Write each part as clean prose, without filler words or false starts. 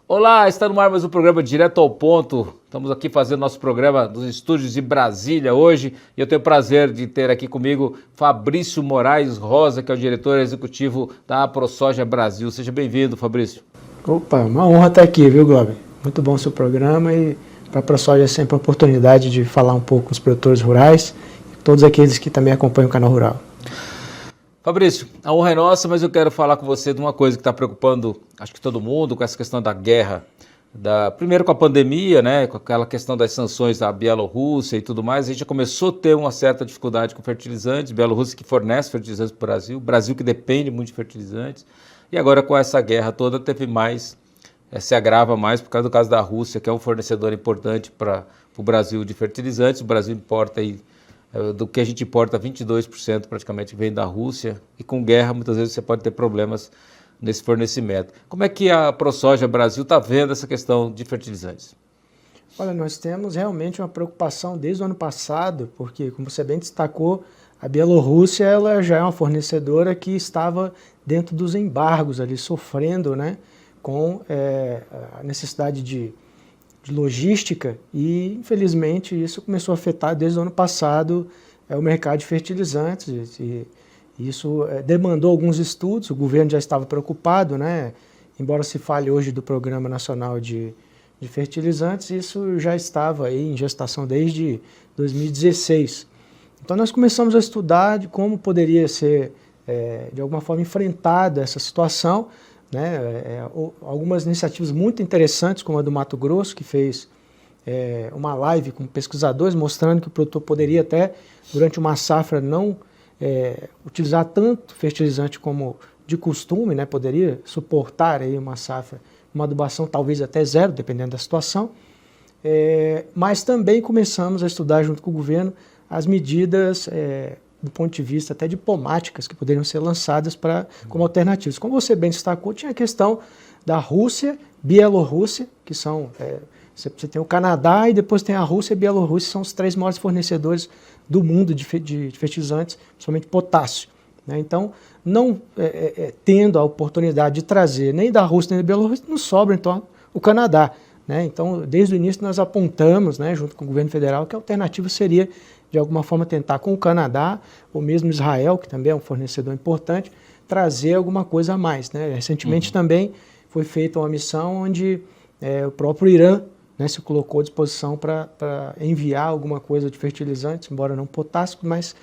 Olá, está no ar mais um programa Direto ao Ponto. Estamos aqui fazendo nosso programa dos estúdios de Brasília hoje e eu tenho o prazer de ter aqui comigo Fabrício Moraes Rosa, que é o diretor executivo da AproSoja Brasil. Seja bem-vindo, Fabrício. Opa, uma honra estar aqui, viu, Globo? Muito bom o seu programa e para a AproSoja é sempre a oportunidade de falar um pouco com os produtores rurais e todos aqueles que também acompanham o canal rural. Fabrício, a honra é nossa, mas eu quero falar com você de uma coisa que está preocupando, acho que todo mundo, com essa questão da guerra. Primeiro com a pandemia, né, com aquela questão das sanções da Bielorrússia e tudo mais, a gente já começou a ter uma certa dificuldade com fertilizantes, Bielorrússia que fornece fertilizantes para o Brasil que depende muito de fertilizantes, e agora com essa guerra toda teve mais, se agrava mais por causa do caso da Rússia, que é um fornecedor importante para o Brasil de fertilizantes. O Brasil importa aí, do que a gente importa, 22% praticamente vem da Rússia, e com guerra muitas vezes você pode ter problemas nesse fornecimento. Como é que a AproSoja Brasil está vendo essa questão de fertilizantes? Olha, nós temos realmente uma preocupação desde o ano passado, porque, como você bem destacou, a Bielorrússia ela já é uma fornecedora que estava dentro dos embargos ali, sofrendo, né, com a necessidade de logística e, infelizmente, isso começou a afetar desde o ano passado o mercado de fertilizantes e isso demandou alguns estudos. O governo já estava preocupado, né? Embora se fale hoje do Programa Nacional de Fertilizantes, isso já estava aí em gestação desde 2016. Então nós começamos a estudar de como poderia ser, de alguma forma, enfrentada essa situação, né? Algumas iniciativas muito interessantes, como a do Mato Grosso, que fez uma live com pesquisadores mostrando que o produtor poderia até, durante uma safra, não utilizar tanto fertilizante como de costume, né? Poderia suportar aí uma safra, uma adubação talvez até zero, dependendo da situação. Mas também começamos a estudar junto com o governo as medidas do ponto de vista até diplomáticas que poderiam ser lançadas como alternativas. Como você bem destacou, tinha a questão da Rússia, Bielorrússia, que são... Você tem o Canadá e depois tem a Rússia e a Bielorrússia, são os três maiores fornecedores do mundo de fertilizantes, principalmente potássio, né? Então, não tendo a oportunidade de trazer nem da Rússia nem da Bielorrússia, nos sobra então o Canadá, né? Então, desde o início nós apontamos, né, junto com o governo federal, que a alternativa seria, de alguma forma, tentar com o Canadá, ou mesmo Israel, que também é um fornecedor importante, trazer alguma coisa a mais, né? Recentemente também foi feita uma missão onde o próprio Irã, né, se colocou à disposição para enviar alguma coisa de fertilizantes, embora não potássico, mas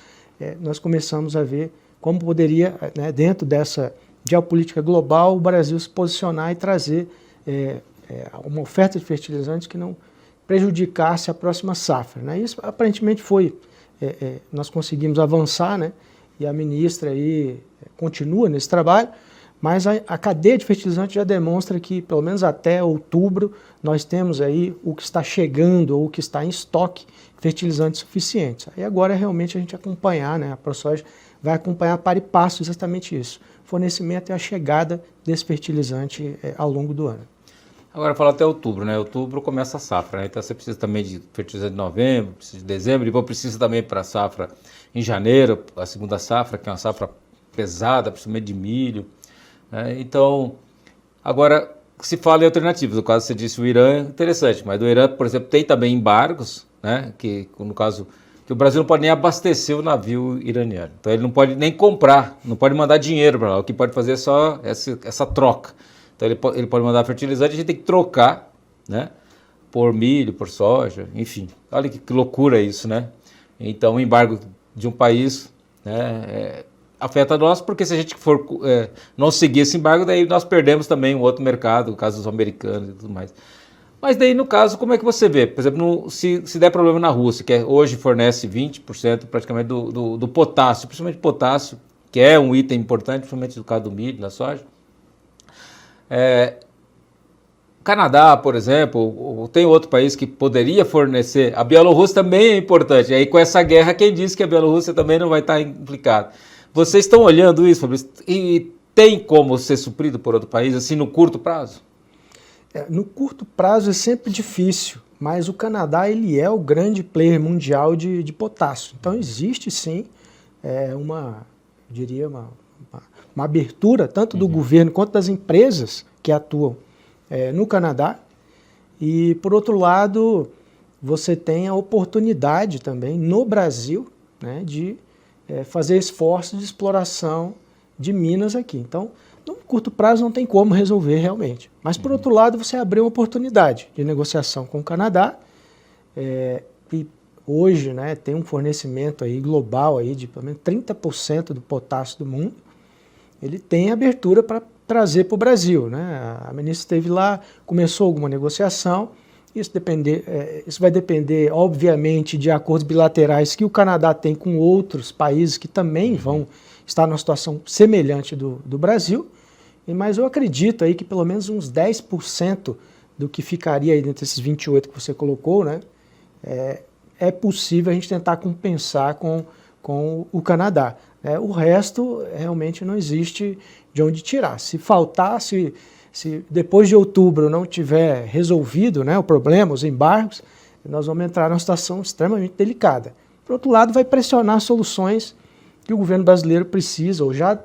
nós começamos a ver como poderia, né, dentro dessa geopolítica global, o Brasil se posicionar e trazer uma oferta de fertilizantes que não prejudicasse a próxima safra, né? Isso aparentemente foi, nós conseguimos avançar, né, e a ministra aí continua nesse trabalho, mas a cadeia de fertilizantes já demonstra que, pelo menos até outubro, nós temos aí o que está chegando ou o que está em estoque, fertilizantes suficientes. Aí agora realmente a gente acompanhar, né? A AproSoja vai acompanhar para e passo exatamente isso, fornecimento e a chegada desse fertilizante ao longo do ano. Agora fala até outubro, né? Outubro começa a safra, né? Então você precisa também de fertilizante de novembro, precisa de dezembro, depois precisa também para a safra em janeiro, a segunda safra, que é uma safra pesada, principalmente de milho. Então, agora se fala em alternativas, no caso você disse o Irã é interessante, mas do Irã, por exemplo, tem também embargos, né, que no caso, que o Brasil não pode nem abastecer o navio iraniano, então ele não pode nem comprar, não pode mandar dinheiro para lá, o que pode fazer é só essa troca, então ele pode mandar fertilizante, a gente tem que trocar, né, por milho, por soja, enfim, olha que loucura isso, né, então o embargo de um país, né, afeta nós, porque se a gente for não seguir esse embargo, daí nós perdemos também um outro mercado, o caso dos americanos e tudo mais. Mas daí, no caso, como é que você vê? Por exemplo, se der problema na Rússia, que hoje fornece 20% praticamente do potássio, principalmente potássio, que é um item importante, principalmente no caso do milho, da soja. Canadá, por exemplo, ou tem outro país que poderia fornecer, a Bielorrússia também é importante. E aí, com essa guerra, quem disse que a Bielorrússia também não vai estar implicada? Vocês estão olhando isso, Fabrício, e tem como ser suprido por outro país, assim, no curto prazo? No curto prazo é sempre difícil, mas o Canadá ele é o grande player mundial de potássio. Então existe sim uma abertura tanto do governo quanto das empresas que atuam no Canadá. E, por outro lado, você tem a oportunidade também no Brasil, né, de fazer esforços de exploração de minas aqui. Então, no curto prazo não tem como resolver realmente. Mas, por outro lado, você abriu uma oportunidade de negociação com o Canadá. E hoje, né, tem um fornecimento aí global aí de pelo menos 30% do potássio do mundo. Ele tem abertura para trazer para o Brasil, né? A ministra esteve lá, começou alguma negociação. Isso vai depender, obviamente, de acordos bilaterais que o Canadá tem com outros países que também vão estar numa situação semelhante do Brasil. Mas eu acredito aí que pelo menos uns 10% do que ficaria aí dentro desses 28 que você colocou, né, é possível a gente tentar compensar com o Canadá. O resto realmente não existe de onde tirar. Se faltar, se depois de outubro não tiver resolvido, né, o problema, os embargos, nós vamos entrar numa situação extremamente delicada. Por outro lado, vai pressionar soluções que o governo brasileiro precisa ou já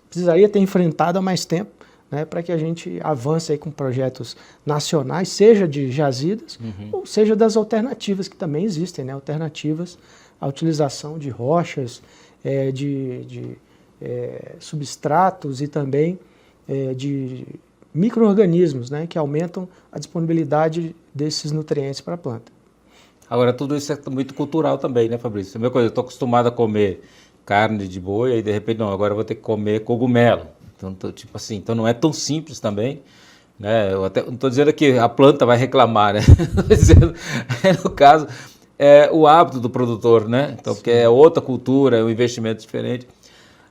precisaria ter enfrentado há mais tempo, né, para que a gente avance aí com projetos nacionais, seja de jazidas, ou seja das alternativas que também existem, né, alternativas à utilização de rochas, de substratos e também de micro-organismos, né, que aumentam a disponibilidade desses nutrientes para a planta. Agora, tudo isso é muito cultural também, né, Fabrício? É a mesma coisa, eu estou acostumado a comer carne de boi, aí de repente, não, agora eu vou ter que comer cogumelo. Então, tipo assim, então não é tão simples também, né? Eu até não estou dizendo que a planta vai reclamar, né? Estou dizendo, no caso, o hábito do produtor, né? Então, porque é outra cultura, é um investimento diferente.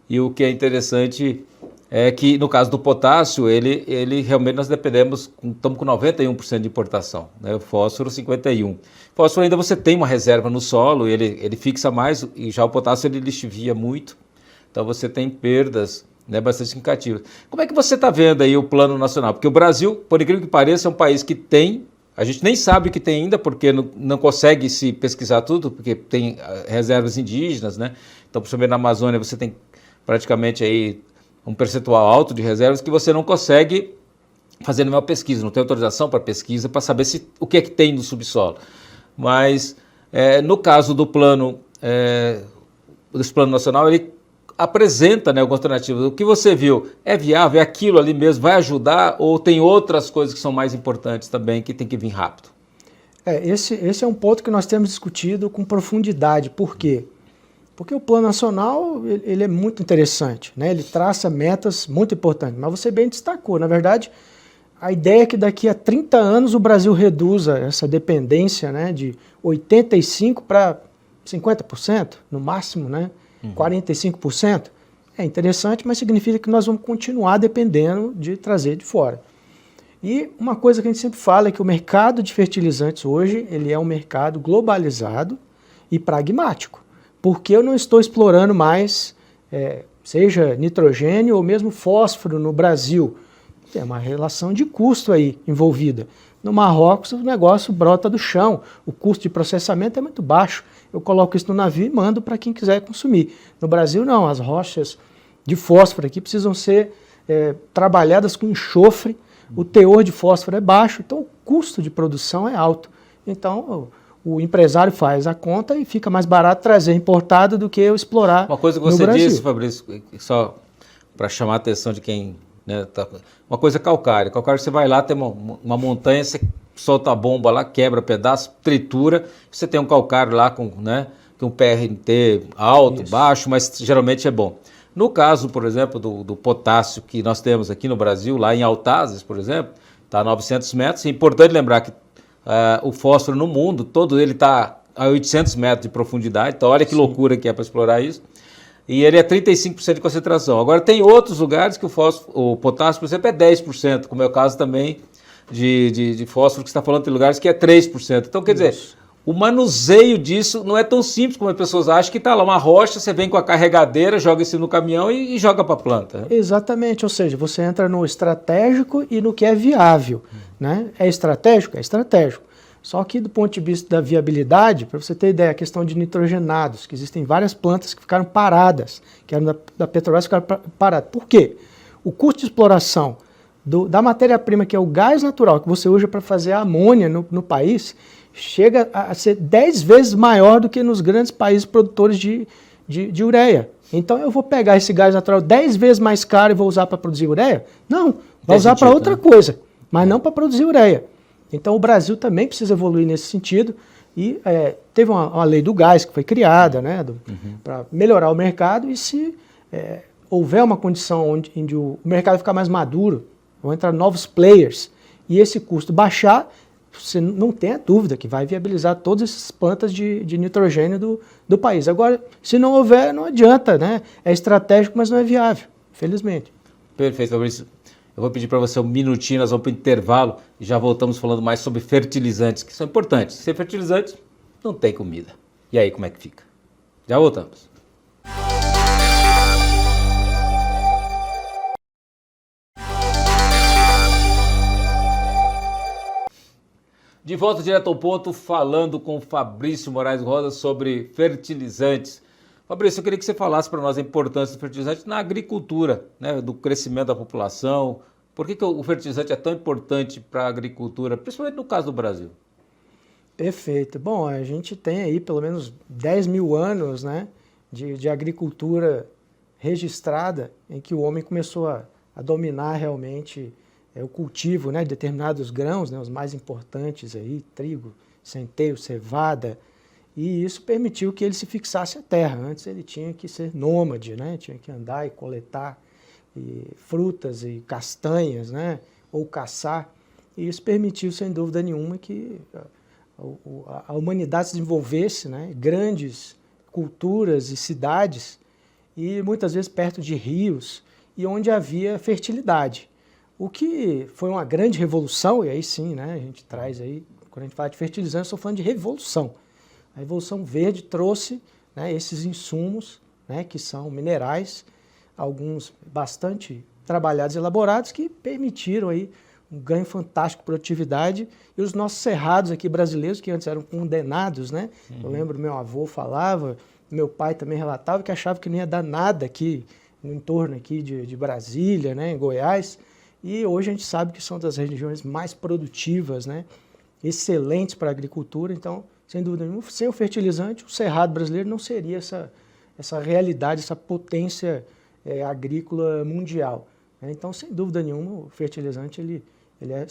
E o que é interessante é que, no caso do potássio, ele realmente nós dependemos, estamos com 91% de importação, né? O fósforo, 51%. O fósforo ainda você tem uma reserva no solo, ele fixa mais, e já o potássio ele lixivia muito, então você tem perdas, né, bastante significativas. Como é que você está vendo aí o plano nacional? Porque o Brasil, por incrível que pareça, é um país que tem, a gente nem sabe o que tem ainda, porque não consegue se pesquisar tudo, porque tem reservas indígenas, né? Então, principalmente na Amazônia, você tem praticamente aí um percentual alto de reservas que você não consegue fazer nenhuma pesquisa, não tem autorização para pesquisa para saber o que é que tem no subsolo. Mas, no caso do plano, desse plano nacional, ele apresenta, né, algumas alternativas. O que você viu é viável, é aquilo ali mesmo, vai ajudar ou tem outras coisas que são mais importantes também que tem que vir rápido? Esse é um ponto que nós temos discutido com profundidade. Por quê? Porque o plano nacional ele é muito interessante, né? Ele traça metas muito importantes, mas você bem destacou, na verdade, a ideia é que daqui a 30 anos o Brasil reduza essa dependência, né, de 85% para 50%, no máximo, né? 45%. É interessante, mas significa que nós vamos continuar dependendo de trazer de fora. E uma coisa que a gente sempre fala é que o mercado de fertilizantes hoje ele é um mercado globalizado e pragmático. Porque eu não estou explorando mais, seja nitrogênio ou mesmo fósforo no Brasil. Tem uma relação de custo aí envolvida. No Marrocos o negócio brota do chão, o custo de processamento é muito baixo. Eu coloco isso no navio e mando para quem quiser consumir. No Brasil não, as rochas de fósforo aqui precisam ser trabalhadas com enxofre, o teor de fósforo é baixo, então o custo de produção é alto. Então o empresário faz a conta e fica mais barato trazer importado do que eu explorar no Brasil. Uma coisa que você disse, Fabrício, só para chamar a atenção de quem... né, uma coisa calcário. Calcário você vai lá, tem uma montanha, você solta a bomba lá, quebra pedaço, tritura, você tem um calcário lá com, né, com um PRNT alto, baixo, mas geralmente é bom. No caso, por exemplo, do potássio que nós temos aqui no Brasil, lá em Altazes, por exemplo, está a 900 metros. É importante lembrar que o fósforo no mundo, todo ele está a 800 metros de profundidade, então olha que loucura que é para explorar isso. E ele é 35% de concentração. Agora tem outros lugares que o potássio, por exemplo, é 10%, como é o caso também de fósforo que você está falando, tem lugares que é 3%. Então, quer dizer, o manuseio disso não é tão simples como as pessoas acham, que está lá uma rocha, você vem com a carregadeira, joga isso no caminhão e joga para a planta. Exatamente, ou seja, você entra no estratégico e no que é viável. Né? É estratégico? É estratégico. Só que do ponto de vista da viabilidade, para você ter ideia, a questão de nitrogenados, que existem várias plantas que ficaram paradas, que eram da Petrobras, ficaram paradas. Por quê? O custo de exploração da matéria-prima, que é o gás natural, que você usa para fazer a amônia no país, chega a ser 10 vezes maior do que nos grandes países produtores de ureia. Então eu vou pegar esse gás natural 10 vezes mais caro e vou usar para produzir ureia? Não, vou usar para outra coisa, mas não para produzir ureia. Então o Brasil também precisa evoluir nesse sentido. E teve uma lei do gás que foi criada, né, para melhorar o mercado, e se houver uma condição onde o mercado ficar mais maduro, vão entrar novos players, e esse custo baixar, você não tenha dúvida que vai viabilizar todas essas plantas de nitrogênio do país. Agora, se não houver, não adianta, né? É estratégico, mas não é viável, infelizmente. Perfeito, Fabrício. Eu vou pedir para você um minutinho, nós vamos para o intervalo e já voltamos falando mais sobre fertilizantes, que são importantes. Sem fertilizantes, não tem comida. E aí, como é que fica? Já voltamos. De volta direto ao ponto, falando com o Fabrício Moraes Rosa sobre fertilizantes. Fabrício, eu queria que você falasse para nós a importância do fertilizante na agricultura, né, do crescimento da população. Por que o fertilizante é tão importante para a agricultura, principalmente no caso do Brasil? Perfeito. Bom, a gente tem aí pelo menos 10 mil anos, né, de agricultura registrada, em que o homem começou a dominar realmente o cultivo, né, de determinados grãos, né, os mais importantes aí, trigo, centeio, cevada, e isso permitiu que ele se fixasse à terra. Antes ele tinha que ser nômade, né, tinha que andar e coletar frutas e castanhas, né, ou caçar, e isso permitiu, sem dúvida nenhuma, que a humanidade se desenvolvesse, né, grandes culturas e cidades, e muitas vezes perto de rios, e onde havia fertilidade. O que foi uma grande revolução, e aí sim, né, a gente traz aí, quando a gente fala de fertilizante, estou falando de revolução. A Revolução Verde trouxe, né, esses insumos, né, que são minerais, alguns bastante trabalhados e elaborados, que permitiram aí um ganho fantástico de produtividade. E os nossos cerrados aqui brasileiros, que antes eram condenados, né? Eu lembro, meu avô falava, meu pai também relatava que achava que não ia dar nada aqui, no entorno aqui de Brasília, né, em Goiás. E hoje a gente sabe que são das regiões mais produtivas, né, excelentes para a agricultura. Então, sem dúvida nenhuma, sem o fertilizante, o cerrado brasileiro não seria essa realidade, essa potência agrícola mundial. Então, sem dúvida nenhuma, o fertilizante ele é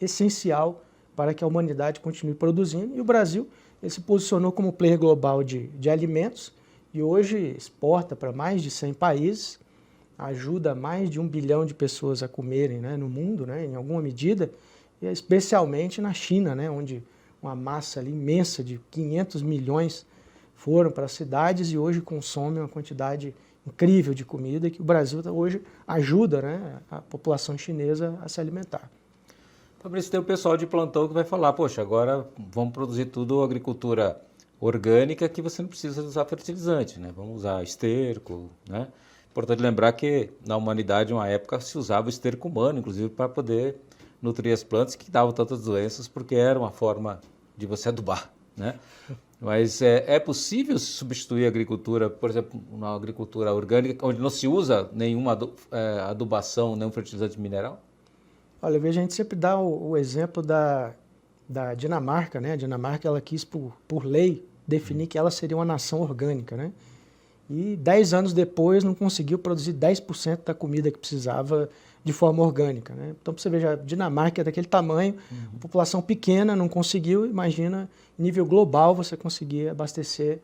essencial para que a humanidade continue produzindo. E o Brasil ele se posicionou como player global de alimentos e hoje exporta para mais de 100 países, ajuda mais de 1 bilhão de pessoas a comerem, né, no mundo, né, em alguma medida, e especialmente na China, né, onde uma massa ali imensa de 500 milhões foram para as cidades e hoje consomem uma quantidade incrível de comida que o Brasil hoje ajuda, né, a população chinesa a se alimentar. Fabrício, tem o pessoal de plantão que vai falar, poxa, agora vamos produzir tudo agricultura orgânica que você não precisa usar fertilizante, né? Vamos usar esterco, né? Importante lembrar que na humanidade, uma época, se usava o esterco humano, inclusive para poder nutrir as plantas que davam tantas doenças, porque era uma forma de você adubar, né? Mas é possível substituir a agricultura, por exemplo, na agricultura orgânica, onde não se usa nenhuma adubação, nenhum fertilizante mineral? Olha, veja, a gente sempre dá o exemplo da Dinamarca, né? A Dinamarca, ela quis, por lei, definir que ela seria uma nação orgânica, né? E 10 anos depois não conseguiu produzir 10% da comida que precisava de forma orgânica, né? Então, para você ver, a Dinamarca é daquele tamanho, população pequena, não conseguiu, imagina, nível global, você conseguir abastecer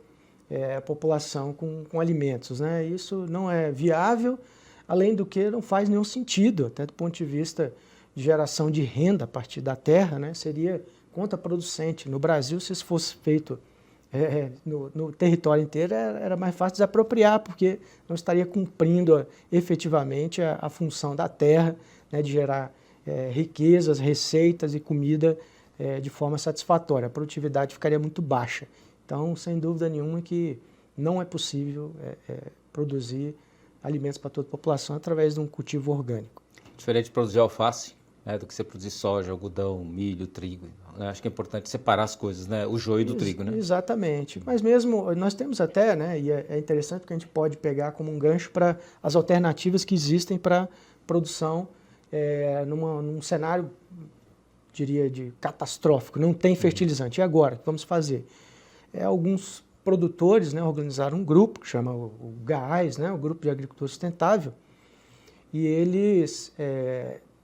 a população com alimentos, né? Isso não é viável, além do que não faz nenhum sentido, até do ponto de vista de geração de renda a partir da terra, né? Seria contraproducente. No Brasil, se isso fosse feito no território inteiro, era mais fácil desapropriar, porque não estaria cumprindo efetivamente a função da terra, né, de gerar riquezas, receitas e comida de forma satisfatória. A produtividade ficaria muito baixa. Então, sem dúvida nenhuma que não é possível produzir alimentos para toda a população através de um cultivo orgânico. Diferente de produzir alface, né, do que você produzir soja, algodão, milho, trigo. Né? Acho que é importante separar as coisas, né? O joio do trigo, né? Exatamente. Mas mesmo, nós temos até, né, e é interessante porque a gente pode pegar como um gancho para as alternativas que existem para produção num cenário, diria, de catastrófico, não tem fertilizante. E agora, o que vamos fazer? Alguns produtores, né, organizaram um grupo que chama o GAAS, né, o Grupo de Agricultura Sustentável, e eles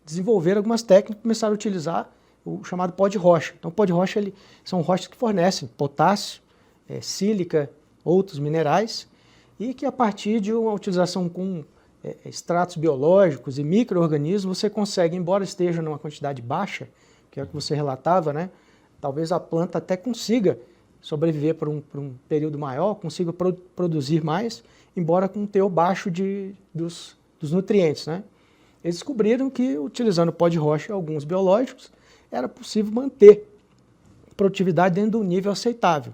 desenvolveram algumas técnicas e começaram a utilizar o chamado pó de rocha. Então, o pó de rocha são rochas que fornecem potássio, sílica, outros minerais, e que a partir de uma utilização com extratos biológicos e micro-organismos, você consegue, embora esteja numa quantidade baixa, que é o que você relatava, né, talvez a planta até consiga sobreviver por um período maior, consiga produzir mais, embora com um teor baixo dos nutrientes, né? Eles descobriram que, utilizando pó de rocha e alguns biológicos, era possível manter produtividade dentro de um nível aceitável.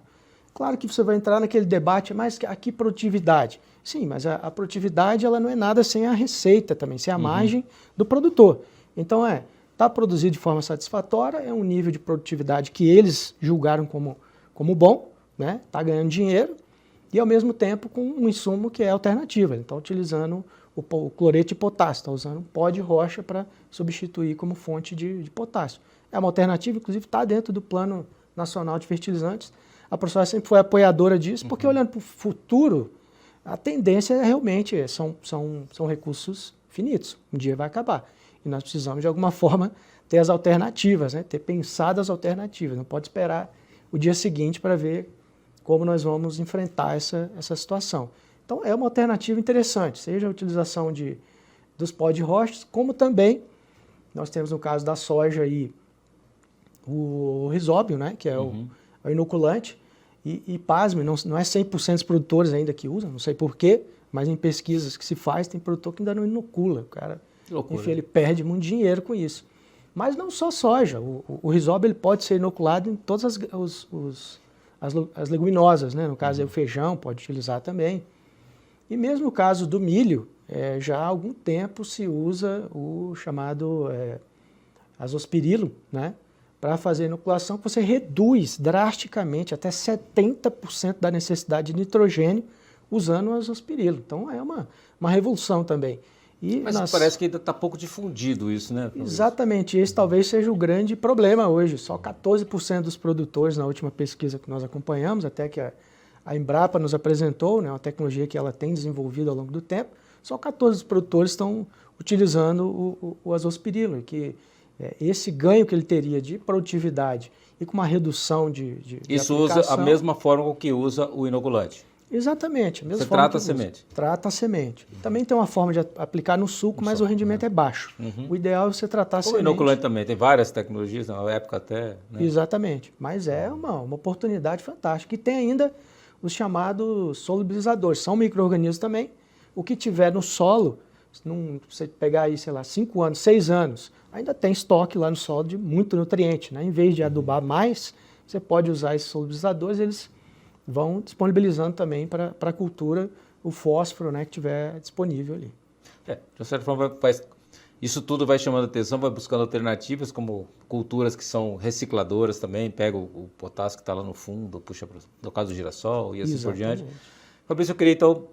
Claro que você vai entrar naquele debate, mas que produtividade? Sim, mas a produtividade ela não é nada sem a receita também, sem a margem do produtor. Então, está produzido de forma satisfatória, é um nível de produtividade que eles julgaram como bom, né? Está ganhando dinheiro e, ao mesmo tempo, com um insumo que é alternativo. Ele está utilizando o cloreto de potássio, está usando pó de rocha para substituir como fonte de potássio. É uma alternativa, inclusive está dentro do Plano Nacional de Fertilizantes. A professora sempre foi apoiadora disso, porque olhando para o futuro, a tendência é realmente são recursos finitos, um dia vai acabar. E nós precisamos, de alguma forma, ter as alternativas, né? Ter pensado as alternativas, não pode esperar o dia seguinte para ver como nós vamos enfrentar essa situação. Então, é uma alternativa interessante, seja a utilização dos pó de rochas, como também nós temos no caso da soja aí o risóbio, né, que é o inoculante, e pasme, não é 100% dos produtores ainda que usam, não sei porquê, mas em pesquisas que se faz, tem produtor que ainda não inocula, o cara, enfim, ele perde muito dinheiro com isso. Mas não só soja, o risóbio ele pode ser inoculado em todas as leguminosas, né? No caso o feijão pode utilizar também. E mesmo no caso do milho, já há algum tempo se usa o chamado azospirilo, né? Para fazer inoculação, que você reduz drasticamente, até 70% da necessidade de nitrogênio usando o azospirilo. Então é uma revolução também. Mas parece que ainda está pouco difundido isso, né? Exatamente, esse talvez seja o grande problema hoje. Só 14% dos produtores, na última pesquisa que nós acompanhamos, até que a Embrapa nos apresentou, né, uma tecnologia que ela tem desenvolvido ao longo do tempo, só 14 dos produtores estão utilizando o azospirilo, que esse ganho que ele teria de produtividade e com uma redução de isso usa a mesma forma com que usa o inoculante? Exatamente. A mesma Você forma trata a semente? Trata a semente. Também tem uma forma de aplicar no suco, mas o rendimento é baixo. O ideal é você tratar a semente. O inoculante também, tem várias tecnologias, na época até... Né? Exatamente. Mas é uma oportunidade fantástica. E tem ainda os chamados solubilizadores. São micro-organismos também. O que tiver no solo, se você pegar aí, sei lá, 5 anos, 6 anos, ainda tem estoque lá no solo de muito nutriente, né? Em vez de adubar mais, você pode usar esses solubilizadores, eles vão disponibilizando também para a cultura o fósforo, né, que tiver disponível ali. De certa forma, isso tudo vai chamando atenção, vai buscando alternativas, como culturas que são recicladoras também, pega o potássio que está lá no fundo, puxa para no caso do girassol e assim por diante. Fabrício, eu queria então,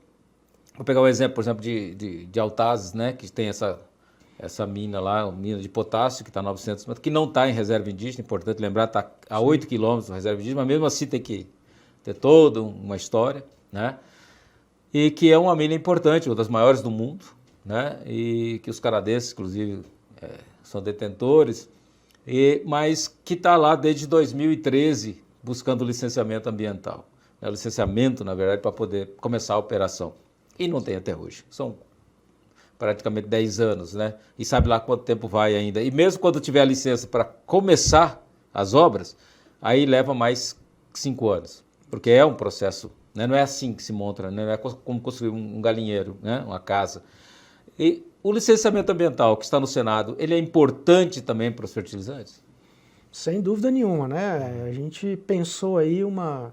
vou pegar um exemplo, por exemplo, de Altazes, né, que tem essa mina lá, uma mina de potássio, que está a 900 metros, que não está em reserva indígena, importante lembrar, está a 8 quilômetros da reserva indígena, mas mesmo assim tem que ter toda uma história, né? E que é uma mina importante, uma das maiores do mundo, né? E que os canadenses, inclusive, são detentores, mas que está lá desde 2013 buscando licenciamento ambiental. O licenciamento, na verdade, para poder começar a operação. E não tem até hoje. São praticamente 10 anos, né? E sabe lá quanto tempo vai ainda. E mesmo quando tiver a licença para começar as obras, aí leva mais 5 anos. Porque é um processo, né? Não é assim que se monta, né? Não é como construir um galinheiro, né? Uma casa. E o licenciamento ambiental que está no Senado, ele é importante também para os fertilizantes? Sem dúvida nenhuma, né? A gente pensou aí uma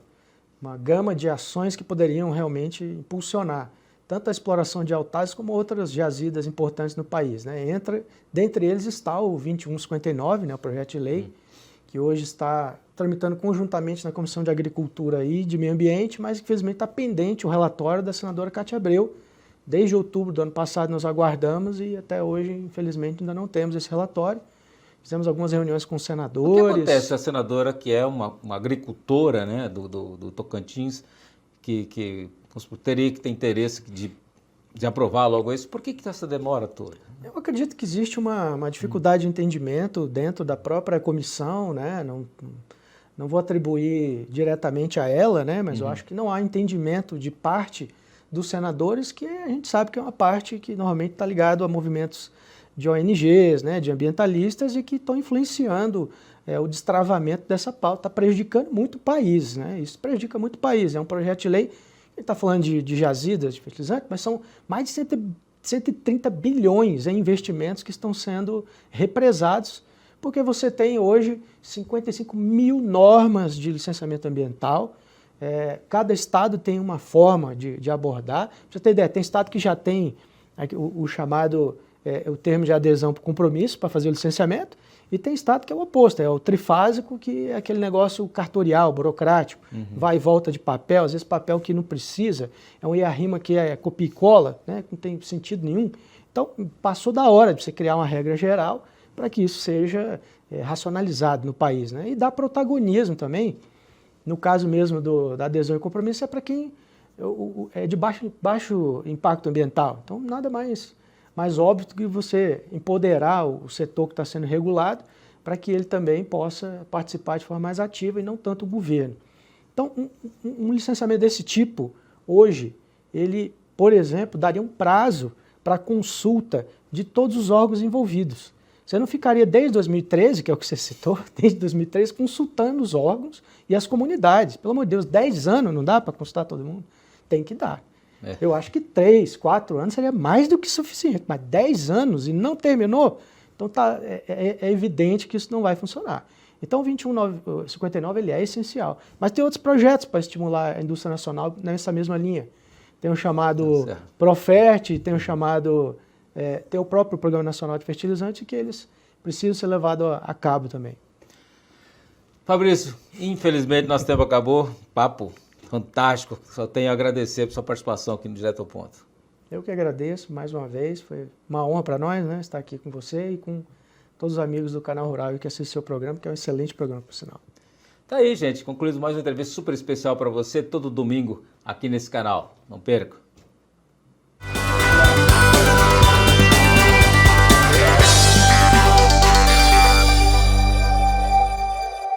gama de ações que poderiam realmente impulsionar tanto a exploração de Altazes como outras jazidas importantes no país, né? Dentre eles está o 2159, né? O projeto de lei, que hoje está tramitando conjuntamente na Comissão de Agricultura e de Meio Ambiente, mas infelizmente está pendente o relatório da senadora Cátia Abreu, Desde outubro do ano passado nós aguardamos e até hoje, infelizmente, ainda não temos esse relatório. Fizemos algumas reuniões com senadores. O que acontece? A senadora, que é uma agricultora, né, do Tocantins, que teria que ter interesse de aprovar logo isso, por que está essa demora toda? Eu acredito que existe uma dificuldade de entendimento dentro da própria comissão, né? Não vou atribuir diretamente a ela, né? Mas eu acho que não há entendimento de parte dos senadores, que a gente sabe que é uma parte que normalmente está ligado a movimentos de ONGs, né? De ambientalistas e que estão influenciando o destravamento dessa pauta, está prejudicando muito o país, né? Isso prejudica muito o país. É um projeto de lei, ele está falando de jazidas de fertilizante, mas são mais de 130 bilhões em investimentos que estão sendo represados, porque você tem hoje 55 mil normas de licenciamento ambiental. Cada estado tem uma forma de abordar. Pra você ter ideia, tem estado que já tem o chamado, o termo de adesão por compromisso para fazer o licenciamento, e tem estado que é o oposto, é o trifásico, que é aquele negócio cartorial, burocrático, vai e volta de papel, às vezes papel que não precisa, é um IARIMA que é copia e cola, né, que não tem sentido nenhum. Então, passou da hora de você criar uma regra geral para que isso seja racionalizado no país, né, e dar protagonismo também. No caso mesmo da adesão e compromisso, é para quem é de baixo impacto ambiental. Então, nada mais óbvio do que você empoderar o setor que está sendo regulado para que ele também possa participar de forma mais ativa e não tanto o governo. Então, um licenciamento desse tipo, hoje, ele, por exemplo, daria um prazo para consulta de todos os órgãos envolvidos. Você não ficaria desde 2013, que é o que você citou, desde 2013, consultando os órgãos e as comunidades. Pelo amor de Deus, 10 anos não dá para consultar todo mundo? Tem que dar. Eu acho que 3, 4 anos seria mais do que suficiente, mas 10 anos e não terminou, então é evidente que isso não vai funcionar. Então o 2159 ele é essencial. Mas tem outros projetos para estimular a indústria nacional nessa mesma linha. Tem o chamado Profert, tem o chamado... tem o próprio Programa Nacional de Fertilizante, que eles precisam ser levados a cabo também. Fabrício, infelizmente nosso tempo acabou. Papo fantástico. Só tenho a agradecer por sua participação aqui no Direto ao Ponto. Eu que agradeço mais uma vez. Foi uma honra para nós, né, estar aqui com você e com todos os amigos do Canal Rural que assistem o seu programa, que é um excelente programa, por sinal. Tá aí, gente. Concluímos mais uma entrevista super especial para você todo domingo aqui nesse canal. Não perca.